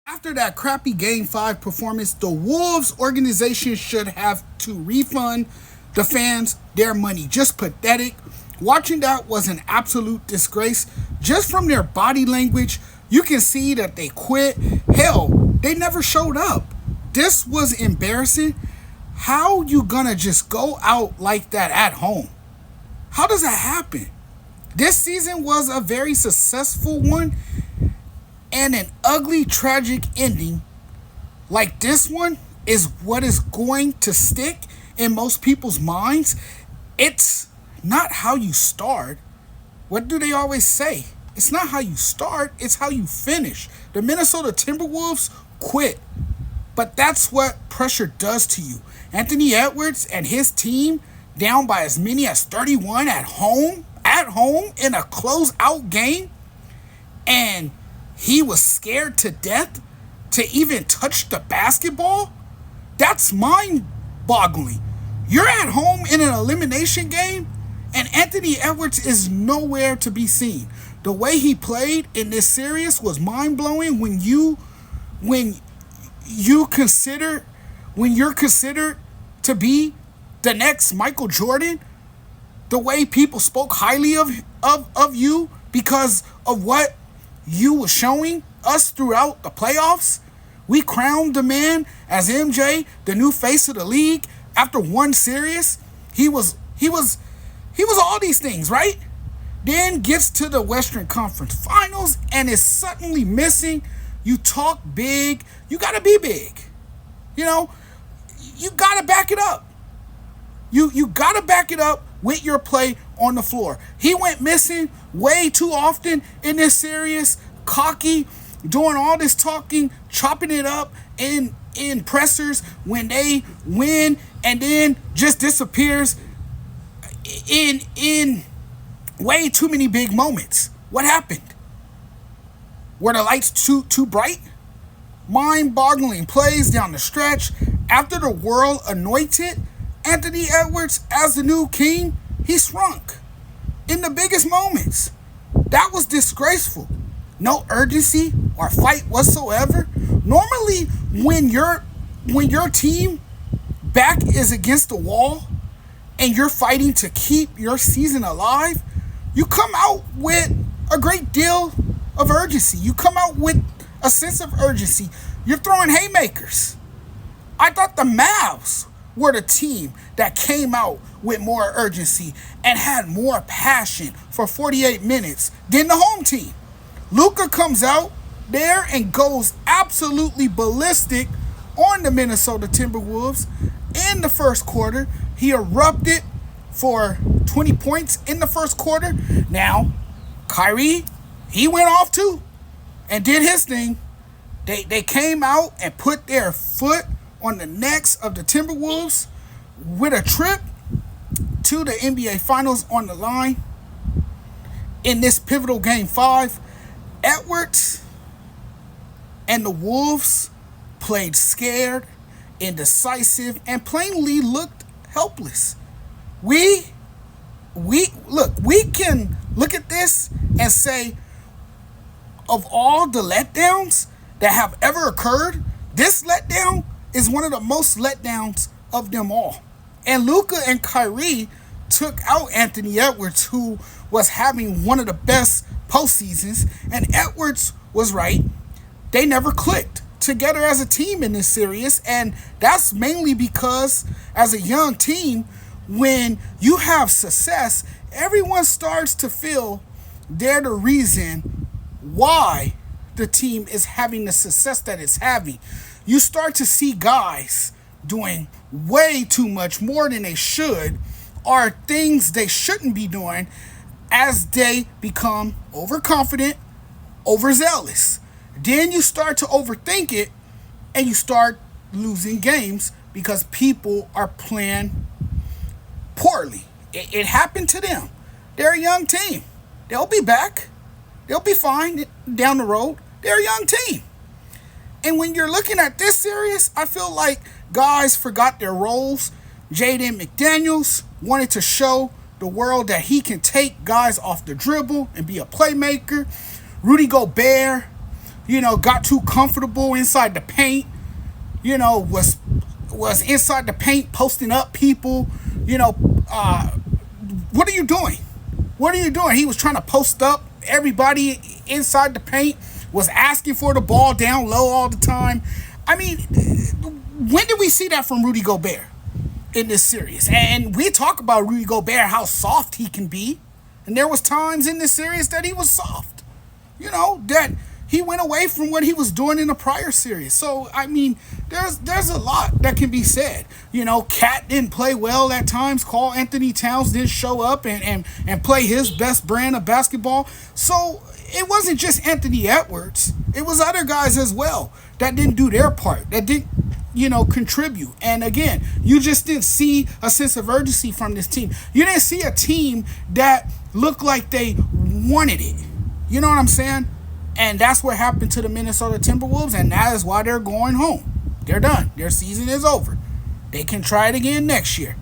After that crappy Game 5 performance, the Wolves organization should have to refund the fans their money. Just pathetic. Watching that was an absolute disgrace. Just from their body language, you can see that they quit. Hell, they never showed up. This was embarrassing. How you gonna just go out like that at home? How does that happen? This season was a very successful one, and an ugly, tragic ending like this one is what is going to stick in most people's minds. It's not how you start. What do they always say? It's not how you start, it's how you finish. The Minnesota Timberwolves quit. But that's what pressure does to you. Anthony Edwards and his team down by as many as 31 at home in a closeout game, and he was scared to death to even touch the basketball. That's mind boggling. You're at home in an elimination game, and Anthony Edwards is nowhere to be seen. The way he played in this series was mind blowing when you consider when you're considered to be the next Michael Jordan. The way people spoke highly of you because of what you were showing us throughout the playoffs. We crowned the man as MJ, the new face of the league. After one series, he was all these things, right? Then gets to the Western Conference Finals and is suddenly missing. You talk big, you gotta be big. You know, you gotta back it up. You gotta back it up with your play on the floor. He went missing way too often in this series, cocky, doing all this talking, chopping it up in pressers when they win, and then just disappears in way too many big moments. What happened? Were the lights too bright? Mind-boggling plays down the stretch. After the world anointed Anthony Edwards as the new king, he shrunk in the biggest moments. That was disgraceful. No urgency or fight whatsoever. Normally, when your team back is against the wall and you're fighting to keep your season alive, you come out with a great deal of urgency. You come out with a sense of urgency. You're throwing haymakers. I thought the Mavs were the team that came out with more urgency and had more passion for 48 minutes than the home team. Luka comes out there and goes absolutely ballistic on the Minnesota Timberwolves in the first quarter. He erupted for 20 points in the first quarter. Now, Kyrie, he went off too and did his thing. They came out and put their foot on the necks of the Timberwolves with a trip to the NBA Finals on the line in this pivotal Game 5. Edwards and the Wolves played scared, indecisive, and plainly looked helpless. We can look at this and say, of all the letdowns that have ever occurred, this letdown is one of the most letdowns of them all. And Luka and Kyrie took out Anthony Edwards, who was having one of the best postseasons, and Edwards was right. They never clicked together as a team in this series, and that's mainly because as a young team, when you have success, everyone starts to feel they're the reason why the team is having the success that it's having. You start to see guys doing way too much more than they should, or things they shouldn't be doing, as they become overconfident, overzealous. Then you start to overthink it and you start losing games because people are playing poorly. It happened to them. They're a young team. They'll be back. They'll be fine down the road. They're a young team. And when you're looking at this series, I feel like guys forgot their roles. Jaden McDaniels wanted to show the world that he can take guys off the dribble and be a playmaker. Rudy Gobert got too comfortable inside the paint, was inside the paint posting up people, you know, uh, what are you doing? What are you doing? He was trying to post up everybody inside the paint, was asking for the ball down low all the time. I mean, when did we see that from Rudy Gobert in this series? And we talk about Rudy Gobert, how soft he can be. And there was times in this series that he was soft. That he went away from what he was doing in the prior series. So, I mean, there's a lot that can be said. Cat didn't play well at times. Karl Anthony Towns didn't show up and play his best brand of basketball. So, it wasn't just Anthony Edwards. It was other guys as well that didn't do their part, that didn't, contribute. And again, you just didn't see a sense of urgency from this team. You didn't see a team that looked like they wanted it. You know what I'm saying? And that's what happened to the Minnesota Timberwolves, and that is why they're going home. They're done. Their season is over. They can try it again next year.